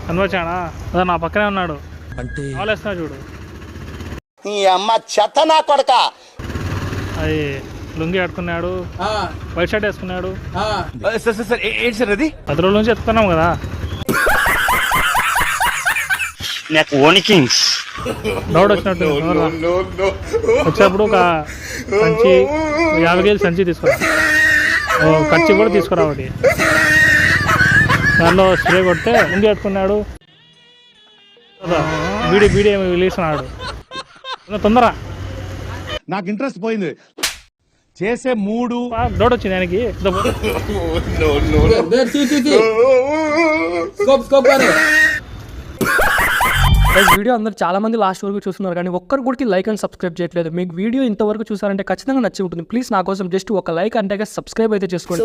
కనిపించాడా అదే నా పక్కనే ఉన్నాడు అంటే ఆలోచిస్తున్నా చూడు నీ అమ్మ చెత్త నా కొడక అది లుంగి కట్టుకున్నాడు వైట్ షర్ట్ వేసుకున్నాడు అది 10 రోజుల నుంచి ఎత్తుకున్నాం కదా నాకు ఓనికింగ్స్ డౌట్ వచ్చినట్టు వచ్చేప్పుడు ఒక సంచి 50 కేజీ సంచి తీసుకురా ఖర్చు కూడా తీసుకురా ఒకటి దానిలో స్ప్రే కొడితే లుంగి కట్టుకున్నాడు బీడీ ఏమి వెళ్ళిస్తున్నాడు తొందర నాకు ఇంట్రెస్ట్ పోయింది చేసే మూడు డౌట్ వచ్చింది ఆయనకి వీడియో అందరు చాలా మంది లాస్ట్ వరకు చూస్తున్నారు కానీ ఒక్కరు కూడా లైక్ అండ్ సబ్స్క్రైబ్ చేయట్లేదు. మీకు వీడియో ఇంతవరకు చూసారంటే ఖచ్చితంగా నచ్చి ఉంటుంది. ప్లీజ్ నా కోసం జస్ట్ ఒక లైక్ అంటే సబ్స్క్రైబ్ అయితే చేసుకోండి.